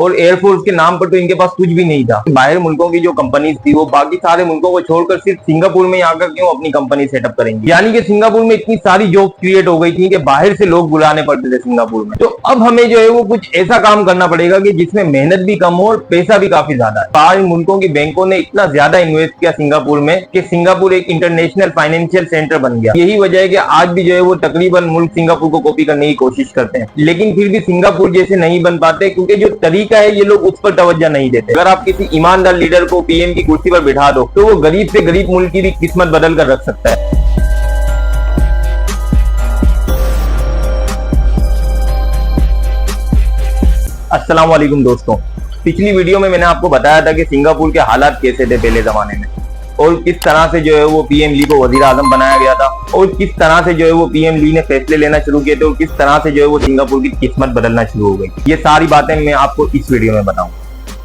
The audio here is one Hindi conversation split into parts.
और एयरफोर्स के नाम पर तो इनके पास कुछ भी नहीं था। बाहर मुल्कों की जो कंपनीज थी वो बाकी सारे मुल्कों को छोड़कर सिर्फ सिंगापुर में आकर क्यों अपनी कंपनी सेटअप करेंगे। यानी कि सिंगापुर में इतनी सारी जॉब क्रिएट हो गई थी कि बाहर से लोग बुलाने पड़ते थे सिंगापुर में। तो अब हमें जो है वो कुछ ऐसा काम करना पड़ेगा कि जिसमें मेहनत भी कम हो और पैसा भी काफी ज्यादा है। बाहर मुल्कों की बैंकों ने इतना ज्यादा इन्वेस्ट किया सिंगापुर में कि सिंगापुर एक इंटरनेशनल फाइनेंशियल सेंटर बन गया। यही वजह है कि आज भी जो है वो तकरीबन मुल्क सिंगापुर को कॉपी करने की कोशिश करते हैं, लेकिन फिर भी सिंगापुर जैसे नहीं बन पाते क्योंकि जो तरीका है ये लोग उस पर तवज्जो नहीं देते। अगर आप किसी ईमानदार लीडर को पीएम की कुर्सी पर बिठा दो तो वो गरीब से गरीब मुल्क की भी किस्मत बदल कर रख सकता है। अस्सलाम वालेकुम दोस्तों, पिछली वीडियो में मैंने आपको बताया था कि सिंगापुर के हालात कैसे थे पहले जमाने में और किस तरह से जो है वो पीएम ली को वजीर आजम बनाया गया था और किस तरह से जो है वो पीएम ली ने फैसले लेना शुरू किए थे और किस तरह से जो है वो सिंगापुर की किस्मत बदलना शुरू हो गई। ये सारी बातें मैं आपको इस वीडियो में बताऊं।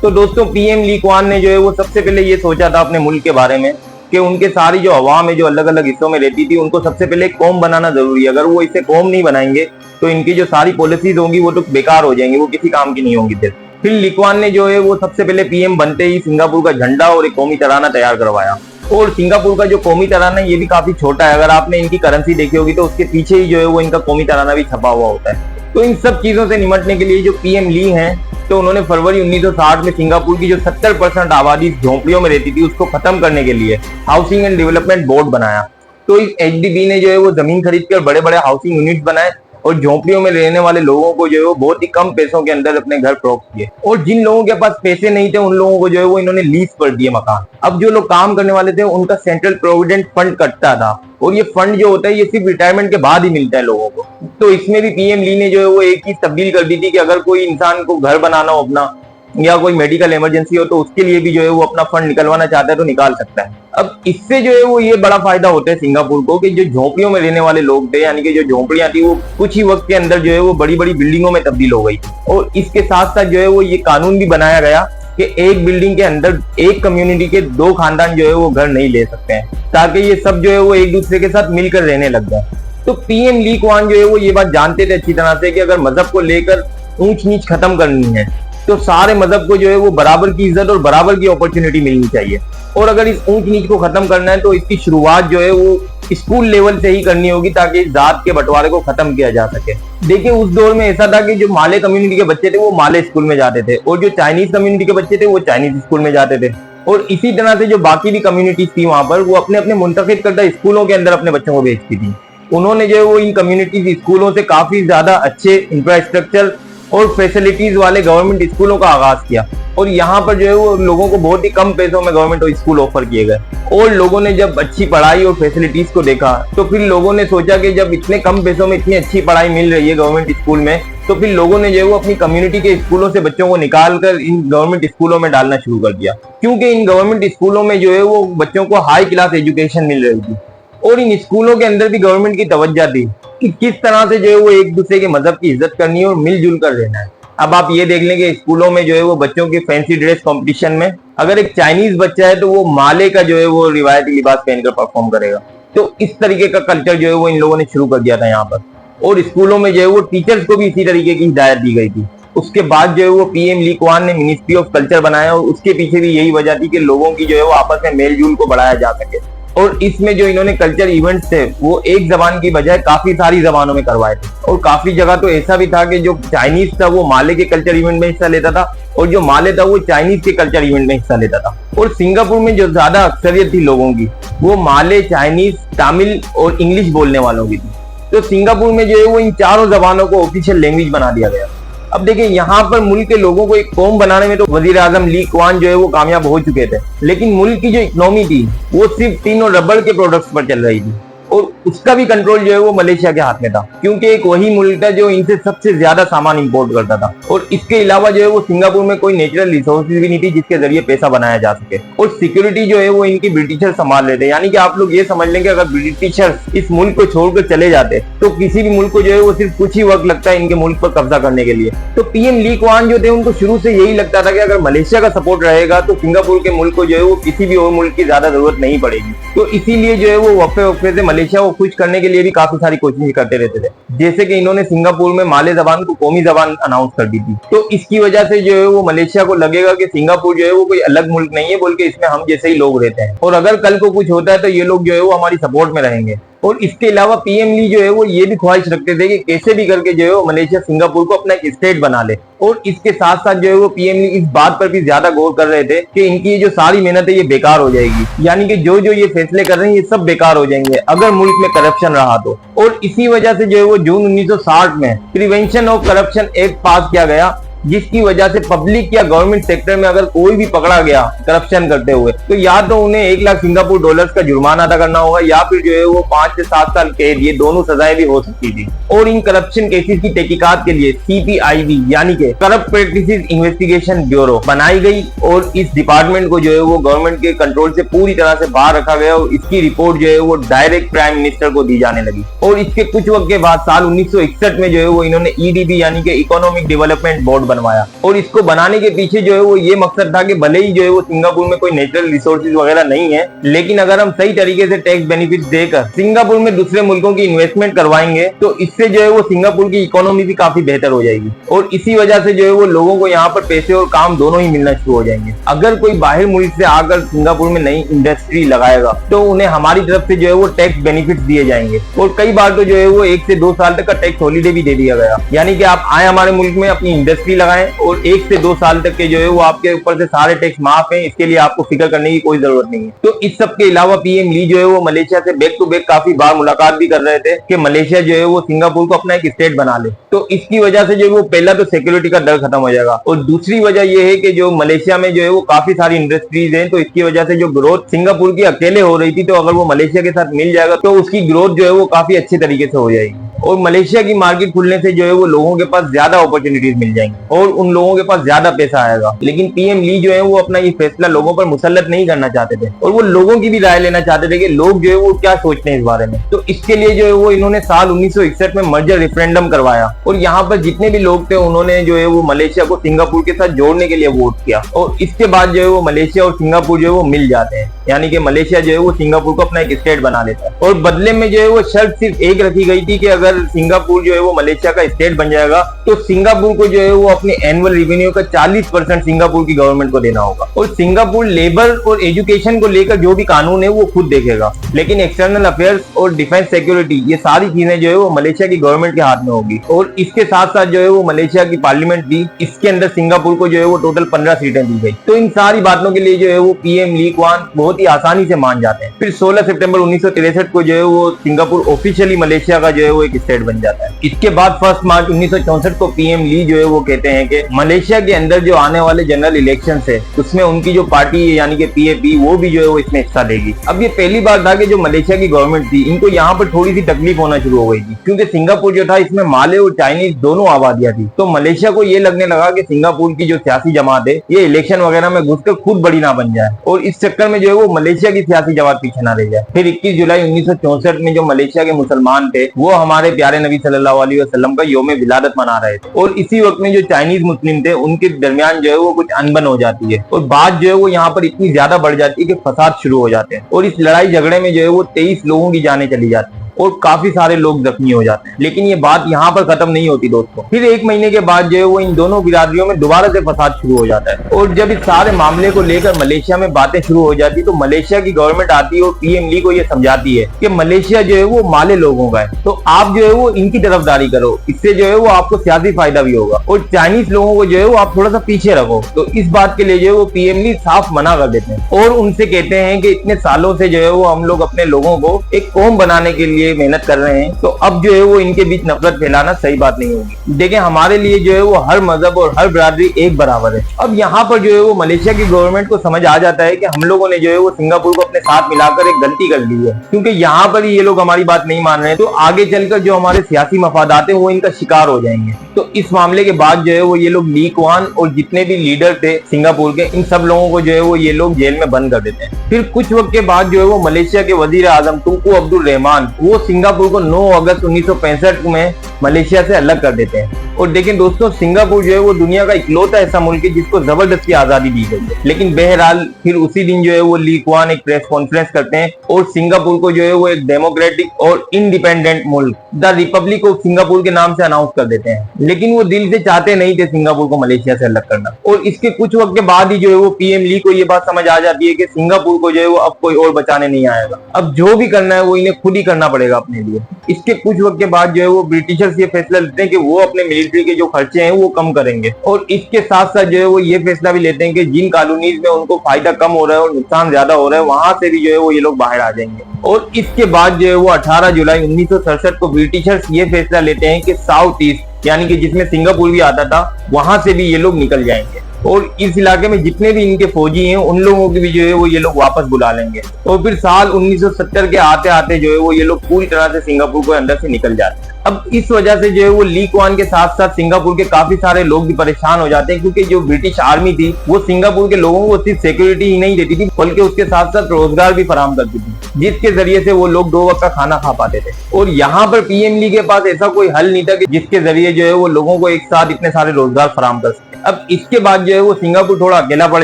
तो दोस्तों, पीएम ली कुआन ने जो है वो सबसे पहले ये सोचा था अपने मुल्क के बारे में कि उनके सारी जो अवाम है जो अलग अलग हिस्सों में रहती थी उनको सबसे पहले कौम बनाना जरूरी है। अगर वो इसे कौम नहीं बनाएंगे तो इनकी जो सारी पॉलिसीज होंगी वो तो बेकार हो जाएंगी, वो किसी काम की नहीं होंगी। फिर ली कुआन ने जो है वो सबसे पहले पीएम बनते ही सिंगापुर का झंडा और एक कौमी तराना तैयार करवाया। और सिंगापुर का जो कौमी तराना है ये भी काफी छोटा है। अगर आपने इनकी करेंसी देखी होगी तो उसके पीछे ही जो है वो इनका कौमी तराना भी छपा हुआ होता है। तो इन सब चीजों से निपटने के लिए जो पीएम ली हैं तो उन्होंने फरवरी 1960 में सिंगापुर की जो 70% आबादी झोंपड़ियों में रहती थी उसको खत्म करने के लिए हाउसिंग एंड डेवलपमेंट बोर्ड बनाया। तो इस एचडीबी ने जो है वो जमीन खरीद कर बड़े बड़े हाउसिंग यूनिट्स बनाए और झोंपड़ियों में रहने वाले लोगों को जो है वो बहुत ही कम पैसों के अंदर अपने घर फरोख्त किए। और जिन लोगों के पास पैसे नहीं थे उन लोगों को जो है वो इन्होंने लीज पर दिए मकान। अब जो लोग काम करने वाले थे उनका सेंट्रल प्रोविडेंट फंड कटता था और ये फंड जो होता है ये सिर्फ रिटायरमेंट के बाद ही मिलता है लोगों को। तो इसमें भी पीएम ली ने जो है वो एक चीज तब्दील कर दी थी कि अगर कोई इंसान को घर बनाना हो अपना या कोई मेडिकल इमरजेंसी हो तो उसके लिए भी जो है वो अपना फंड निकलवाना चाहता है तो निकाल सकता है। अब इससे जो है वो ये बड़ा फायदा होता है सिंगापुर को कि जो झोंपड़ियों में रहने वाले लोग थे यानी कि जो झोंपड़ियां थी वो कुछ ही वक्त के अंदर जो है वो बड़ी बड़ी बिल्डिंगों में तब्दील हो गई। और इसके साथ साथ जो है वो ये कानून भी बनाया गया कि एक बिल्डिंग के अंदर एक कम्युनिटी के दो खानदान जो है वो घर नहीं ले सकते हैं ताकि ये सब जो है वो एक दूसरे के साथ मिलकर रहने लग जाए। तो पीएम ली कुआन जो है वो ये बात जानते थे अच्छी तरह से कि अगर मजहब को लेकर ऊंच नीच खत्म करनी है तो सारे मजहब को जो है वो बराबर की इज्जत और बराबर की अपॉर्चुनिटी मिलनी चाहिए। और अगर इस ऊंच नीच को खत्म करना है तो इसकी शुरुआत जो है वो स्कूल लेवल से ही करनी होगी ताकि इस जात के बंटवारे को खत्म किया जा सके। देखिए, उस दौर में ऐसा था कि जो माले कम्युनिटी के बच्चे थे वो माले स्कूल में जाते थे और जो चाइनीज कम्युनिटी के बच्चे थे वो चाइनीज स्कूल में जाते थे। और इसी तरह से जो बाकी भी कम्युनिटीज थी वहां पर वो अपने अपने मुंतखब करदा स्कूलों के अंदर अपने बच्चों को भेजती थी। उन्होंने जो है वो इन कम्युनिटीज स्कूलों से काफी ज्यादा अच्छे इंफ्रास्ट्रक्चर और फैसिलिटीज वाले गवर्नमेंट स्कूलों का आगाज किया और यहाँ पर जो है वो लोगों को बहुत ही कम पैसों में गवर्नमेंट स्कूल ऑफर किए गए। और लोगों ने जब अच्छी पढ़ाई और फैसिलिटीज को देखा तो फिर लोगों ने सोचा कि जब इतने कम पैसों में इतनी अच्छी पढ़ाई मिल रही है गवर्नमेंट स्कूल में तो फिर लोगों ने जो है वो अपनी कम्युनिटी के स्कूलों से बच्चों को निकाल कर इन गवर्नमेंट स्कूलों में डालना शुरू कर दिया। क्योंकि इन गवर्नमेंट स्कूलों में जो है वो बच्चों को हाई क्लास एजुकेशन मिल रही थी और इन स्कूलों के अंदर भी गवर्नमेंट की तवज्जो थी कि किस तरह से जो है वो एक दूसरे के मजहब की इज्जत करनी है और मिलजुल कर रहना है। अब आप ये देख लेंगे स्कूलों में जो है वो बच्चों के फैंसी ड्रेस कंपटीशन में अगर एक चाइनीज बच्चा है तो वो माले का जो है वो रिवायती लिबास पहनकर परफॉर्म करेगा। तो इस तरीके का कल्चर जो है वो इन लोगों ने शुरू कर दिया था यहाँ पर। और स्कूलों में जो है वो टीचर्स को भी इसी तरीके की हिदायत दी गई थी। उसके बाद जो है वो पीएम ली कुआन ने मिनिस्ट्री ऑफ कल्चर बनाया और उसके पीछे भी यही वजह थी कि लोगों की जो है वो आपस में मेल जोल को बढ़ाया जा सके। और इसमें जो इन्होंने कल्चर इवेंट्स थे वो एक जबान की बजाय काफी सारी जबानों में करवाए थे। और काफी जगह तो ऐसा भी था कि जो चाइनीज था वो माले के कल्चर इवेंट में हिस्सा लेता था और जो माले था वो चाइनीज के कल्चर इवेंट में हिस्सा लेता था। और सिंगापुर में जो ज्यादा अक्सरियत थी लोगों की वो माले, चाइनीज, तमिल और इंग्लिश बोलने वालों की थी। तो सिंगापुर में जो है वो इन चारों जबानों को ऑफिशियल लैंग्वेज बना दिया गया। अब देखिए, यहाँ पर मुल्क के लोगों को एक कौम बनाने में तो वजीर आजम ली कुआन जो है वो कामयाब हो चुके थे, लेकिन मुल्क की जो इकोनॉमी थी वो सिर्फ टीन और रबड़ के प्रोडक्ट्स पर चल रही थी और उसका भी कंट्रोल जो है वो मलेशिया के हाथ में था क्योंकि एक वही मुल्क था जो इनसे सबसे ज्यादा सामान इंपोर्ट करता था। और इसके अलावा जो है वो सिंगापुर में कोई नेचुरल रिसोर्सेज भी नहीं थी जिसके जरिए पैसा बनाया जा सके। और सिक्योरिटी जो है वो इनकी ब्रिटिशर संभाल रहे थे। यानी कि आप लोग ये समझ लेंगे अगर ब्रिटिशर्स इस मुल्क को छोड़कर चले जाते तो किसी भी मुल्क को जो है वो सिर्फ कुछ ही वक्त लगता है इनके मुल्क पर कब्जा करने के लिए। तो पीएम ली कुआन जो थे उनको शुरू से यही लगता था कि अगर मलेशिया का सपोर्ट रहेगा तो सिंगापुर के मुल्क को जो है वो किसी भी और मुल्क की ज्यादा जरूरत नहीं पड़ेगी। तो इसीलिए जो है वो वक्फे वक्फे से मलेशिया को खुश करने के लिए भी काफी सारी कोशिशें करते रहते थे। जैसे कि इन्होंने सिंगापुर में माले जबान को कौमी जबान अनाउंस कर दी थी। तो इसकी वजह से जो है वो मलेशिया को लगेगा कि सिंगापुर जो है वो कोई अलग मुल्क नहीं है, बोल के इसमें हम जैसे ही लोग रहते हैं, और अगर कल को कुछ होता है तो ये लोग जो है वो हमारी सपोर्ट में रहेंगे। और इसके अलावा पीएम ली जो है वो ये भी ख्वाहिश रखते थे कि कैसे भी करके जो है वो मलेशिया सिंगापुर को अपना एक स्टेट बना ले। और इसके साथ साथ जो है वो पीएम ली इस बात पर भी ज्यादा गौर कर रहे थे कि इनकी ये जो सारी मेहनत है ये बेकार हो जाएगी, यानी कि जो जो ये फैसले कर रहे हैं ये सब बेकार हो जाएंगे अगर मुल्क में करप्शन रहा तो। और इसी वजह से जो है वो जून 1960 में प्रिवेंशन ऑफ करप्शन एक्ट पास किया गया, जिसकी वजह से पब्लिक या गवर्नमेंट सेक्टर में अगर कोई भी पकड़ा गया करप्शन करते हुए तो या तो उन्हें 1 लाख सिंगापुर डॉलर्स का जुर्माना अदा करना होगा या फिर जो है वो 5 से 7 साल कैद, ये दोनों सजाएं भी हो सकती थी। और इन करप्शन केसेस की तहकीकात के लिए CPIB यानी कि करप्ट प्रैक्टिसेस इन्वेस्टिगेशन ब्यूरो बनाई गई, और इस डिपार्टमेंट को जो है वो गवर्नमेंट के कंट्रोल से पूरी तरह से बाहर रखा गया और इसकी रिपोर्ट जो है वो डायरेक्ट प्राइम मिनिस्टर को दी जाने लगी। और इसके कुछ वक्त के बाद साल 1961 में जो है वो इन्होंने EDB यानी कि इकोनॉमिक डेवलपमेंट बोर्ड बनवाया। और इसको बनाने के पीछे जो है वो ये मकसद था कि भले ही जो है वो सिंगापुर में कोई नेचुरल रिसोर्सेज वगैरह नहीं है, लेकिन अगर हम सही तरीके से टैक्स बेनिफिट देकर सिंगापुर में दूसरे मुल्कों की इन्वेस्टमेंट करवाएंगे तो इससे जो है वो सिंगापुर की इकोनॉमी भी काफी बेहतर हो जाएगी। और इसी वजह से जो है वो लोगों को यहाँ पर पैसे और काम दोनों ही मिलना शुरू हो जाएंगे। अगर कोई बाहर मुल्क से आकर सिंगापुर में नई इंडस्ट्री लगाएगा तो उन्हें हमारी तरफ से जो है वो टैक्स बेनिफिट दिए जाएंगे। और कई बार तो जो है वो 1 से 2 साल तक का टैक्स हॉलीडे भी दे दिया गया, यानी कि आप आए हमारे मुल्क में अपनी इंडस्ट्री लगाएं और 1 से 2 साल तक के जो है वो आपके ऊपर से सारे टैक्स माफ हैं, इसके लिए आपको फिक्र करने की कोई जरूरत नहीं है। तो इस सब के अलावा पीएम ली जो है वो मलेशिया से बैक टू बैक काफी बार मुलाकात भी कर रहे थे कि मलेशिया जो है वो सिंगापुर को अपना एक स्टेट बना ले। तो इसकी वजह से जो है वो पहला तो सिक्योरिटी का डर खत्म हो जाएगा, और दूसरी वजह ये है कि जो मलेशिया में जो है वो काफी सारी इंडस्ट्रीज हैं, तो इसकी वजह से जो ग्रोथ सिंगापुर की अकेले हो रही थी तो अगर वो मलेशिया के साथ मिल जाएगा तो उसकी ग्रोथ जो है वो काफी अच्छे तरीके से हो जाएगी। और मलेशिया की मार्केट खुलने से जो है वो लोगों के पास ज्यादा अपॉर्चुनिटीज मिल जाएंगी और उन लोगों के पास ज्यादा पैसा आएगा। लेकिन पीएम ली जो है वो अपना ये फैसला लोगों पर मुसल्लत नहीं करना चाहते थे और वो लोगों की भी राय लेना चाहते थे कि लोग जो है वो क्या सोचते हैं इस बारे में। तो इसके लिए जो है वो इन्होंने साल 1961 में मर्जर रेफरेंडम करवाया और यहाँ पर जितने भी लोग थे उन्होंने जो है वो मलेशिया को सिंगापुर के साथ जोड़ने के लिए वोट किया, और इसके बाद जो है वो मलेशिया और सिंगापुर जो है वो मिल जाते हैं, यानी कि मलेशिया जो है वो सिंगापुर को अपना एक स्टेट बना लेता है। और बदले में जो है वो शर्त सिर्फ एक रखी गई थी कि अगर सिंगापुर जो है वो मलेशिया का स्टेट बन जाएगा तो सिंगापुर को जो है वो अपने एनुअल रेवेन्यू का 40% सिंगापुर की गवर्नमेंट को देना होगा, और सिंगापुर लेबर और एजुकेशन को लेकर जो भी कानून है वो खुद देखेगा, लेकिन एक्सटर्नल अफेयर्स और डिफेंस सिक्योरिटी ये सारी चीजें जो है वो मलेशिया की गवर्नमेंट के हाथ में होगी। और इसके साथ साथ जो है वो मलेशिया की पार्लियामेंट थी, इसके अंदर सिंगापुर को जो है वो टोटल 15 सीटें दी गई। तो इन सारी बातों के लिए जो है वो पीएम ली क्वान बहुत ही आसानी से मान जाते हैं। फिर 16 सितंबर 1963 को जो है वो सिंगापुर ऑफिशियली मलेशिया का जो है वो एक स्टेट बन जाता है। इसके बाद 1 मार्च 1964 को पीएम ली जो है वो कहते हैं कि मलेशिया के अंदर जो आने वाले जनरल इलेक्शन है उसमें उनकी जो पार्टी है यानी कि PAP वो भी जो है वो इसमें हिस्सा लेगी। अब ये पहली बार था कि जो मलेशिया की गवर्नमेंट थी इनको यहाँ पर थोड़ी सी तकलीफ होना शुरू हो गई थी, क्योंकि सिंगापुर जो था इसमें माले और चाइनीज दोनों आबादियां थी। तो मलेशिया को ये लगने लगा कि सिंगापुर की जो सियासी जमात है ये इलेक्शन वगैरह में घुसकर खुद बड़ी ना बन जाए, और इस चक्कर में जो है वो मलेशिया की सियासी जमात पीछे ना रह जाए। फिर 21 जुलाई 1964 में जो मलेशिया के मुसलमान थे वो हमारे प्यारे नबी सल्लल्लाहु अलैहि वसल्लम का यौम विलादत मना रहे थे, और इसी वक्त में जो चाइनीज मुस्लिम थे उनके दरमियान जो है वो कुछ अनबन हो जाती है, और बात जो है वो यहाँ पर इतनी ज्यादा बढ़ जाती है कि फसाद शुरू हो जाते हैं, और इस लड़ाई झगड़े में जो है वो 23 लोगों की जानें चली जाती है और काफी सारे लोग जख्मी हो जाते हैं। लेकिन ये बात यहाँ पर खत्म नहीं होती दोस्तों, फिर 1 महीने के बाद जो है वो इन दोनों बिरादरियों में दोबारा से फसाद शुरू हो जाता है, और जब इस सारे मामले को लेकर मलेशिया में बातें शुरू हो जाती तो मलेशिया की गवर्नमेंट आती है और पीएम ली को ये समझाती है कि मलेशिया जो है वो माले लोगों का है, तो आप जो है वो इनकी तरफदारी करो, इससे जो है वो आपको सियासी फायदा भी होगा, और चाइनीज लोगों को जो है वो आप थोड़ा सा पीछे रखो। तो इस बात के लिए जो है वो पीएम ली साफ मना कर देते हैं और उनसे कहते हैं कि इतने सालों से जो है वो हम लोग अपने लोगों को एक कौम बनाने के लिए मेहनत कर रहे हैं, तो अब जो है वो इनके बीच नफरत फैलाना सही बात नहीं होगी। देखिए हमारे लिए जो है वो हर मजहब और हर बिरादरी एक बराबर है। अब यहाँ पर जो है वो मलेशिया की गवर्नमेंट को समझ आ जाता है कि हम लोगों ने जो है वो सिंगापुर को अपने साथ मिलाकर एक गलती कर ली है, क्योंकि यहाँ पर ये लोग हमारी बात नहीं मान रहे हैं तो आगे चलकर जो हमारे सियासी मफादात है वो इनका शिकार हो जाएंगे। तो इस मामले के बाद जो है वो ये लोग ली क्वान और जितने भी लीडर थे सिंगापुर के इन सब लोगों को जो है वो ये लोग जेल में बंद कर देते हैं। फिर कुछ वक्त के बाद जो है वो मलेशिया के वजीर आजम तुंकू अब्दुल रहमान वो वो सिंगापुर को 9 अगस्त 1965 में मलेशिया से अलग कर देते हैं। और देखें दोस्तों, सिंगापुर जो है वो दुनिया का इकलौता ऐसा मुल्क है जिसको जबरदस्ती आजादी दी गई है। लेकिन बहरहाल फिर उसी दिन जो है वो ली कुआन एक प्रेस कॉन्फ्रेंस करते हैं और सिंगापुर को जो है वो एक डेमोक्रेटिक और इंडिपेंडेंट मुल्क, द रिपब्लिक ऑफ सिंगापुर के नाम से अनाउंस कर देते हैं। लेकिन वो दिल से चाहते नहीं थे सिंगापुर को मलेशिया से अलग करना। और इसके कुछ वक्त के बाद ही जो है वो पीएम ली को ये बात समझ आ जाती है कि सिंगापुर को जो है वो अब कोई और बचाने नहीं आएगा, अब जो भी करना है वो इन्हें खुद ही करना पड़ेगा अपने लिए। इसके कुछ वक्त के बाद जो है वो ब्रिटिशर्स ये फैसला लेते हैं कि वो अपने मिलिट्री के जो खर्चे हैं वो कम करेंगे। और इसके साथ साथ जो है वो ये फैसला भी लेते हैं कि जिन कॉलोनीज में उनको फायदा कम हो रहा है और नुकसान ज्यादा हो रहा है, वहां से भी जो है वो ये लोग बाहर आ जाएंगे। और इसके बाद जो है वो 18 जुलाई 1967 को ब्रिटिशर्स ये फैसला लेते हैं कि साउथ ईस्ट, यानी कि जिसमें सिंगापुर भी आता था, वहां से भी ये लोग निकल जाएंगे। और इस इलाके में जितने भी इनके फौजी हैं उन लोगों की भी जो है वो ये लोग वापस बुला लेंगे। और फिर साल 1970 के आते आते जो है वो ये लोग पूरी तरह से सिंगापुर को अंदर से निकल जाते हैं। अब इस वजह से जो है वो ली कुआन के साथ साथ सिंगापुर के काफी सारे लोग भी परेशान हो जाते हैं, क्योंकि जो ब्रिटिश आर्मी थी वो सिंगापुर के लोगों को सिर्फ सिक्योरिटी ही नहीं देती थी बल्कि उसके साथ साथ रोजगार भी फराहम करती थी, जिसके जरिए से वो लोग 2 वक्त का खाना खा पाते थे। और यहाँ पर पीएम ली के पास ऐसा कोई हल नहीं था कि जिसके जरिए जो है वो लोगों को एक साथ इतने सारे रोजगार फराहम कर सके। अब इसके बाद जो है वो सिंगापुर थोड़ा अकेला पड़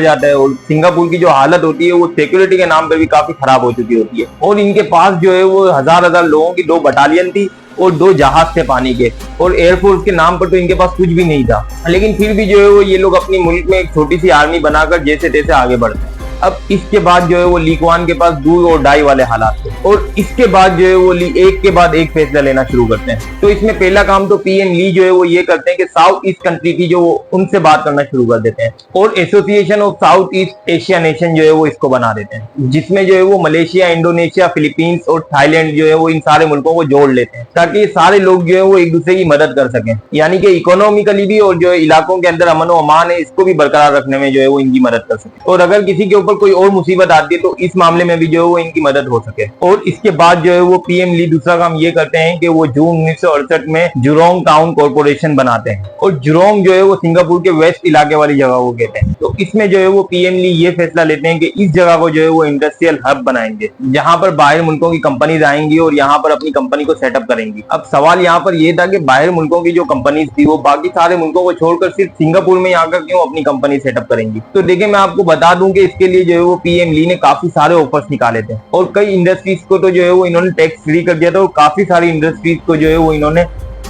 जाता है और सिंगापुर की जो हालत होती है वो सिक्योरिटी के नाम पर भी काफी खराब हो चुकी होती है। और इनके पास जो है वो हजार लोगों की 2 बटालियन थी और 2 जहाज थे पानी के, और एयरफोर्स के नाम पर तो इनके पास कुछ भी नहीं था। लेकिन फिर भी जो है वो ये लोग अपनी मुल्क में एक छोटी सी आर्मी बनाकर जैसे तैसे आगे बढ़ते हैं। अब इसके बाद जो है वो ली कुआन के पास डू और डाई वाले हालात थे, और इसके बाद जो है वो ली एक के बाद एक फैसला लेना शुरू करते हैं। तो इसमें पहला काम तो पीएम ली जो है वो ये करते हैं कि साउथ ईस्ट कंट्री की जो उनसे बात करना शुरू कर देते हैं और association of south east Asia nation जो है वो इसको बना देते हैं, जिसमें जो है वो मलेशिया, इंडोनेशिया, फिलीपींस और थाईलैंड जो है वो इन सारे मुल्कों को जोड़ लेते हैं, ताकि ये सारे लोग जो है वो एक दूसरे की मदद कर सकें। यानी कि इकोनॉमिकली भी और जो इलाकों के अंदर अमन व अमान है इसको भी बरकरार रखने में जो है वो इनकी मदद कर सके। और अगर किसी के ऊपर कोई और मुसीबत आती है तो इस मामले में भी जो है वो इनकी मदद हो सके। और इसके बाद जो है वो पीएम ली दूसरा काम ये करते हैं कि वो जून 1968 में जुरोंग टाउन कॉर्पोरेशन बनाते हैं। और जुरोंग जो है वो सिंगापुर के वेस्ट इलाके वाली जगह को कहते हैं। तो इसमें जो है वो पीएम ली ये फैसला लेते हैं कि इस जगह को जो है वो इंडस्ट्रियल हब बनाएंगे, जहां पर बाहर मुल्कों की कंपनीज आएंगी और यहाँ पर अपनी कंपनी को सेटअप करेंगी। अब सवाल यहाँ पर यह था कि बाहर मुल्कों की जो कंपनीज थी वो बाकी सारे मुल्कों को छोड़कर सिर्फ सिंगापुर में आकर क्यों अपनी कंपनी सेटअप करेंगी। तो देखिए, मैं आपको बता दूं कि इसके लिए जो है वो पीएम ली ने काफी सारे ऑफर्स निकाले थे और कई इंडस्ट्रीज को तो जो है वो इन्होंने टैक्स फ्री कर दिया था और काफी सारी इंडस्ट्रीज को जो है वो इन्होंने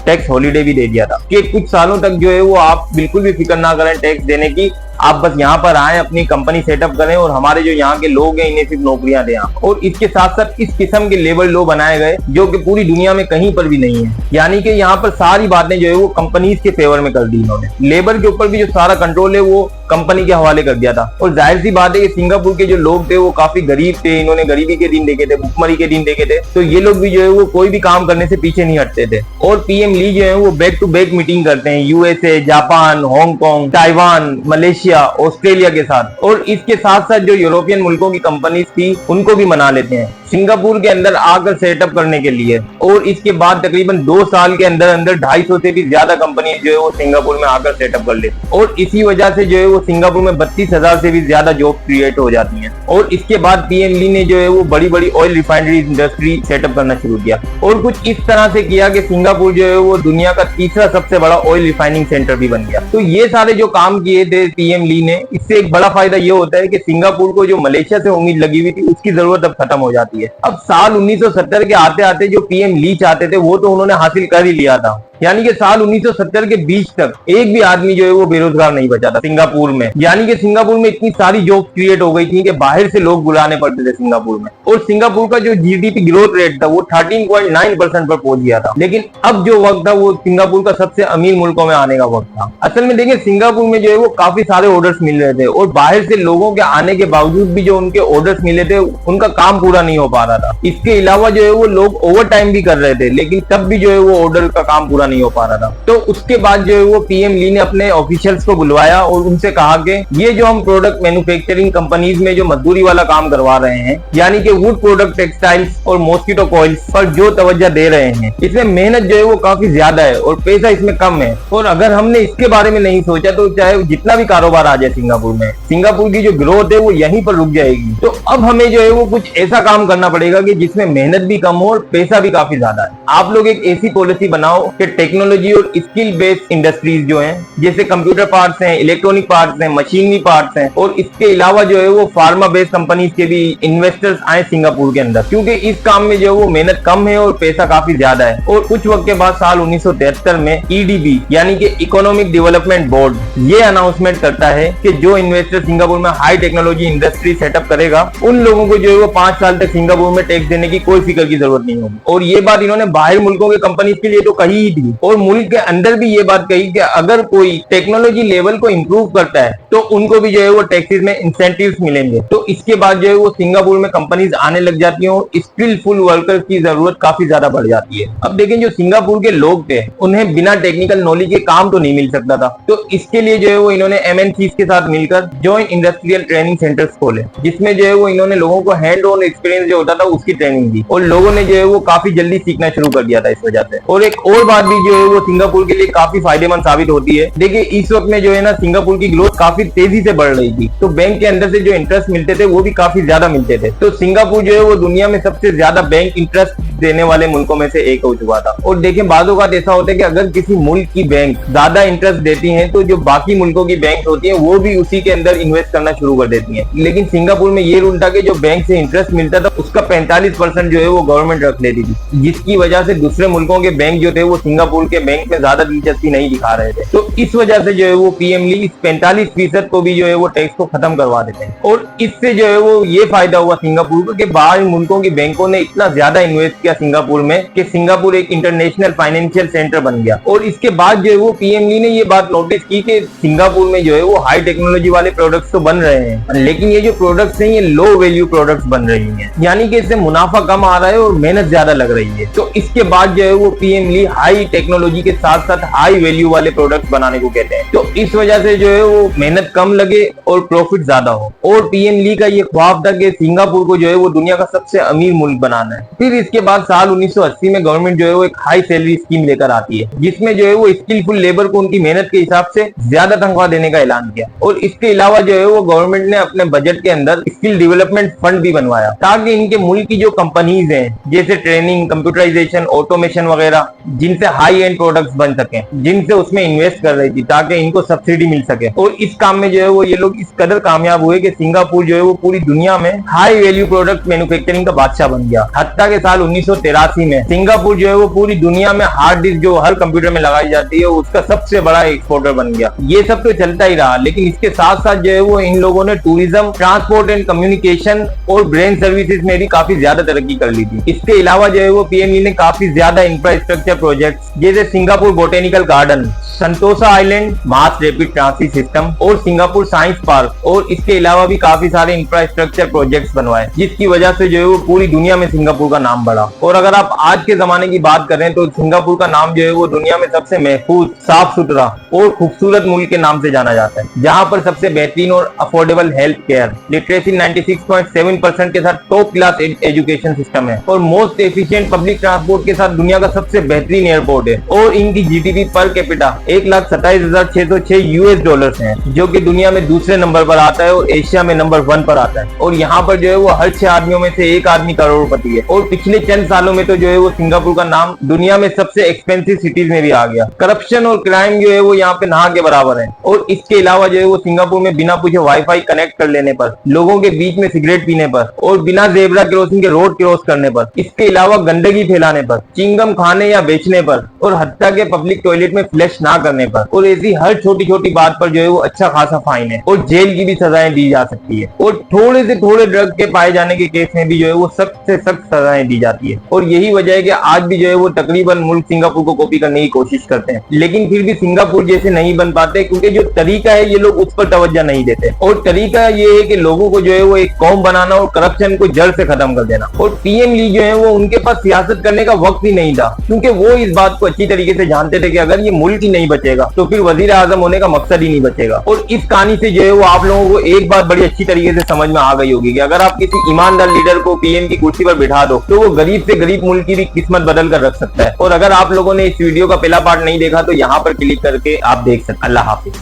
टैक्स हॉलीडे भी दे दिया था कि कुछ सालों तक जो है वो आप बिल्कुल भी फिक्र ना करें टैक्स देने की, आप बस यहाँ पर आए, अपनी कंपनी सेटअप करें और हमारे जो यहाँ के लोग हैं इन्हें सिर्फ नौकरियां दें। और इसके साथ साथ इस किस्म के लेबर लॉ बनाए गए जो कि पूरी दुनिया में कहीं पर भी नहीं है। यानी कि यहाँ पर सारी बातें जो है वो कंपनीज के फेवर में कर दी इन्होंने। लेबर के ऊपर भी जो सारा कंट्रोल है वो कंपनी के हवाले कर दिया था। और जाहिर सी बात है कि सिंगापुर के जो लोग थे वो काफी गरीब थे, इन्होंने गरीबी के दिन देखे थे, भुखमरी के दिन देखे थे, तो ये लोग भी जो है वो कोई भी काम करने से पीछे नहीं हटते थे। और पीएम ली जो है वो बैक टू बैक मीटिंग करते हैं USA, Japan, Hong Kong, Taiwan, Malaysia, Australia के साथ। और इसके साथ साथ जो यूरोपियन मुल्कों की कंपनीज थी उनको भी मना लेते हैं सिंगापुर के अंदर आकर सेटअप करने के लिए। और इसके बाद तकरीबन 2 साल के अंदर अंदर 250 से भी ज्यादा कंपनी जो है वो सिंगापुर में आकर सेटअप कर लेती है। और इसी वजह से जो है वो सिंगापुर में 32,000 से भी ज्यादा जॉब क्रिएट हो जाती हैं। और इसके बाद पीएम ली ने जो है वो बड़ी बड़ी ऑयल रिफाइनरी इंडस्ट्री सेटअप करना शुरू किया और कुछ इस तरह से किया कि सिंगापुर जो है वो दुनिया का तीसरा सबसे बड़ा ऑयल रिफाइनिंग सेंटर भी बन गया। तो ये सारे जो काम किए थे पीएम ली ने, इससे एक बड़ा फायदा ये होता है कि सिंगापुर को जो मलेशिया से उम्मीद लगी हुई थी उसकी जरूरत अब खत्म हो जाती है। अब साल 1970 के आते आते जो पीएम ली चाहते थे वो तो उन्होंने हासिल कर ही लिया था। यानी कि साल 1970 के बीच तक एक भी आदमी जो है वो बेरोजगार नहीं बचा था सिंगापुर में। यानी कि सिंगापुर में इतनी सारी जॉब क्रिएट हो गई थी कि बाहर से लोग बुलाने पड़ते थे सिंगापुर में। और सिंगापुर का जो जीडीपी ग्रोथ रेट था वो 13.9% पर पहुंच गया था। लेकिन अब जो वक्त था वो सिंगापुर का सबसे अमीर मुल्कों में आने का वक्त था। असल में देखिए, सिंगापुर में जो है वो काफी सारे ऑर्डर्स मिल रहे थे और बाहर से लोगों के आने के बावजूद भी जो उनके ऑर्डर्स मिले थे उनका काम पूरा नहीं हो पा रहा था। इसके अलावा जो है वो लोग ओवर टाइम भी कर रहे थे, लेकिन तब भी जो है वो ऑर्डर का काम पूरा नहीं नहीं हो पा रहा था। तो उसके बाद जो है वो पीएम ली ने अपने ऑफिशियल्स को बुलवाया और उनसे कहा कि ये जो हम प्रोडक्ट मैन्युफैक्चरिंग कंपनीज में जो मजदूरी वाला काम करवा रहे हैं, यानी कि वुड प्रोडक्ट, टेक्सटाइल्स और मॉस्किटो कॉइल्स पर जो तवज्जो दे रहे हैं, इसमें मेहनत जो है वो काफी ज्यादा है और पैसा इसमें कम है। और अगर हमने इसके बारे में नहीं सोचा तो चाहे जितना भी कारोबार आ जाए सिंगापुर में, सिंगापुर की जो ग्रोथ है वो यहीं पर रुक जाएगी। तो अब हमें जो है वो कुछ ऐसा काम करना पड़ेगा कि जिसमें मेहनत भी कम हो और पैसा भी काफी ज्यादा है। आप लोग एक ऐसी पॉलिसी बनाओ कि टेक्नोलॉजी और स्किल बेस्ड इंडस्ट्रीज जो हैं, जैसे कंप्यूटर पार्ट्स हैं, इलेक्ट्रॉनिक पार्ट्स हैं, मशीनरी पार्ट्स हैं, और इसके अलावा जो है वो फार्मा बेस्ड कंपनीज के भी इन्वेस्टर्स आए सिंगापुर के अंदर, क्योंकि इस काम में जो है वो मेहनत कम है और पैसा काफी ज्यादा है। और कुछ वक्त के बाद साल 1973 में ईडीबी यानी कि इकोनॉमिक डेवलपमेंट बोर्ड ये अनाउंसमेंट करता है कि जो इन्वेस्टर सिंगापुर में हाई टेक्नोलॉजी इंडस्ट्री सेटअप करेगा, उन लोगों को जो है वो 5 साल तक सिंगापुर में टैक्स देने की कोई फिक्र की जरूरत नहीं होगी। और ये बात इन्होंने बाहर मुल्कों के कंपनीज के लिए तो कही ही थी, और मुल्क के अंदर भी ये बात कही कि अगर कोई टेक्नोलॉजी लेवल को इंप्रूव करता है तो उनको भी जो है वो टैक्सेस में इंसेंटिव्स मिलेंगे। तो इसके बाद जो है वो सिंगापुर में कंपनीज आने लग जाती हैं और स्किलफुल वर्कर्स की जरूरत काफी ज्यादा बढ़ जाती है। अब देखें, जो सिंगापुर के लोग थे उन्हें बिना टेक्निकल नॉलेज के काम तो नहीं मिल सकता था, तो इसके लिए जो है वो इन्होंने एमएनसीज के साथ मिलकर जॉइंट इंडस्ट्रियल ट्रेनिंग सेंटर्स खोले, जिसमें जो है वो इन्होंने लोगों को हैंड ऑन एक्सपीरियंस जो होता था उसकी ट्रेनिंग दी, और लोगों ने जो है वो काफी जल्दी सीखना शुरू कर दिया था इस वजह से। और एक और बात भी जो है वो सिंगापुर के लिए काफी फायदेमंद साबित होती है। देखिए, इस वक्त में जो है ना सिंगापुर की ग्रोथ काफी तेजी से बढ़ रही थी, तो बैंक के अंदर से जो इंटरेस्ट मिलते थे वो भी काफी ज्यादा मिलते थे। तो सिंगापुर जो है वो दुनिया में सबसे ज्यादा बैंक इंटरेस्ट देने वाले मुल्कों में से एक हो चुका था। और देखिए, बातों का ऐसा होता है कि अगर किसी मुल्क की बैंक ज्यादा इंटरेस्ट देती है तो जो बाकी मुल्कों की बैंक होती है वो भी उसी के अंदर इन्वेस्ट करना शुरू कर देती है। लेकिन सिंगापुर में ये रूल था कि जो बैंक से इंटरेस्ट मिलता था उसका 45% जो है वो गवर्नमेंट रख लेती थी, जिसकी वजह से दूसरे मुल्कों के बैंक जो थे वो सिंगापुर के बैंक में ज्यादा दिलचस्पी नहीं दिखा रहे थे। तो इस वजह से जो है वो पीएम ली इस 45% को भी जो है वो टैक्स को खत्म करवा देते हैं। और इससे जो है वो ये फायदा हुआ सिंगापुर को कि बाहर मुल्कों की बैंकों ने इतना ज्यादा इन्वेस्ट किया सिंगापुर में कि सिंगापुर एक इंटरनेशनल फाइनेंशियल सेंटर बन गया। और इसके बाद जो है वो पीएम ली ने ये बात नोटिस की कि सिंगापुर में जो है वो हाई टेक्नोलॉजी वाले प्रोडक्ट्स तो बन रहे हैं, लेकिन ये जो प्रोडक्ट्स हैं ये लो वैल्यू प्रोडक्ट्स बन रही हैं, यानी कि इससे मुनाफा कम आ रहा है और मेहनत ज्यादा लग रही है। तो इसके बाद जो है वो पीएम ली हाई टेक्नोलॉजी के साथ साथ हाई वैल्यू वाले प्रोडक्ट्स बनाने को कहते हैं। तो इस वजह से जो है वो मेहनत कम लगे और प्रॉफिट ज्यादा हो। और पीएम ली का ये ख्वाब था कि सिंगापुर को जो है वो दुनिया का सबसे अमीर मुल्क बनाना है। फिर इसके बाद साल 1980 में गवर्नमेंट जो है वो एक हाई सैलरी स्कीम लेकर आती है, जिसमें जो है वो स्किलफुल लेबर को उनकी मेहनत के हिसाब से ज्यादा तनख्वाह देने का ऐलान किया। और इसके अलावा जो है वो गवर्नमेंट ने अपने बजट के अंदर स्किल डेवलपमेंट फंड भी बनवाया, ताकि इनके मुल्क की जो कंपनीज हैं, जैसे ट्रेनिंग, कंप्यूटराइजेशन, ऑटोमेशन वगैरह, जिनसे हाई एंड प्रोडक्ट्स बन सके, जिनसे उसमें इन्वेस्ट कर रही थी, ताकि इनको सब्सिडी मिल सके। और इस काम में जो है वो ये लोग इस कदर कामयाब हुए कि सिंगापुर जो है वो पूरी दुनिया में हाई वैल्यू प्रोडक्ट मैन्युफैक्चरिंग का बादशाह बन गया। हत्ता के साल 1983 में सिंगापुर जो है वो पूरी दुनिया में हार्ड डिस्क जो हर कंप्यूटर में लगाई जाती है उसका सबसे बड़ा एक्सपोर्टर बन गया। ये सब तो चलता ही रहा, लेकिन इसके साथ साथ जो है वो इन लोगों ने टूरिज्म, ट्रांसपोर्ट एंड कम्युनिकेशन और ब्रेन सर्विसेज में भी काफी ज्यादा तरक्की कर ली थी। इसके अलावा जो है वो पीएमई ने काफी ज्यादा इंफ्रास्ट्रक्चर प्रोजेक्ट्स जैसे Singapore Botanical Garden, Sentosa Island, Mass Rapid Transit System और सिंगापुर साइंस पार्क और इसके अलावा भी काफी सारे इंफ्रास्ट्रक्चर प्रोजेक्ट्स बनवाए, जिसकी वजह से जो है वो पूरी दुनिया में सिंगापुर का नाम बढ़ा। और अगर आप आज के जमाने की बात करें तो सिंगापुर का नाम जो है वो दुनिया में सबसे महफूज, साफ सुथरा और खूबसूरत मुल्क के नाम से जाना जाता है, जहां पर सबसे बेहतरीन और अफोर्डेबल हेल्थ केयर, लिटरेसी 96.7% के साथ टॉप क्लास एजुकेशन सिस्टम है और मोस्ट एफिशिएंट पब्लिक ट्रांसपोर्ट के साथ दुनिया का सबसे बेहतरीन एयरपोर्ट है। और इनकी जीडीपी पर कैपिटा $1,27,606 US है, जो कि दुनिया में दूसरे नंबर पर आता है और एशिया में नंबर 1 पर आता है। और यहाँ पर जो है वो हर 6 आदमियों में से एक आदमी करोड़पति है। और पिछले चंद सालों में तो जो है वो सिंगापुर का नाम दुनिया में सबसे एक्सपेंसिव सिटीज में भी आ गया। करप्शन और क्राइम जो है वो यहाँ पे नहा के बराबर है। और इसके अलावा जो है वो सिंगापुर में बिना पूछे वाईफाई कनेक्ट कर लेने पर, लोगों के बीच में सिगरेट पीने पर और बिना जेब्रा क्रॉसिंग के रोड क्रॉस करने पर, इसके अलावा गंदगी फैलाने पर, चिंगम खाने या बेचने पर और हत्या के पब्लिक टॉयलेट में फ्लश ना करने पर और ऐसी हर छोटी छोटी बात पर जो है वो अच्छा खासा फाइन है और जेल की भी सजाएं दी जा सकती है। और थोड़े से थोड़े ड्रग के पाए जाने के केस में भी जो है वो सख्त से सख्त सजाएं दी जाती है। है। और यही वजह है कि आज भी जो है वो तकरीबन मुल्क सिंगापुर को कॉपी करने की कोशिश करते हैं, लेकिन फिर भी सिंगापुर जैसे नहीं बन पाते, क्योंकि जो तरीका है ये लोग उस पर तवज्जो नहीं देते। और तरीका ये है कि लोगों को जो है वो एक कौम बनाना और करप्शन को जड़ से खत्म कर देना। और पीएम ली जो है वो उनके पास सियासत करने का वक्त ही नहीं था, क्योंकि वो इस बात को अच्छी तरीके से जानते थे कि अगर ये मुल्क ही नहीं बचेगा तो फिर वजीर आजम होने का मकसद ही नहीं बचेगा। और इस कहानी से जो है वो आप लोगों को एक बात बड़ी अच्छी तरीके से समझ में आ गई होगी कि अगर आप किसी ईमानदार लीडर को पीएम की कुर्सी पर बिठा दो तो वो गरीब से गरीब मुल्क की भी किस्मत बदल कर रख सकता है। और अगर आप लोगों ने इस वीडियो का पहला पार्ट नहीं देखा तो यहाँ पर क्लिक करके आप देख सकते। अल्लाह हाफिज।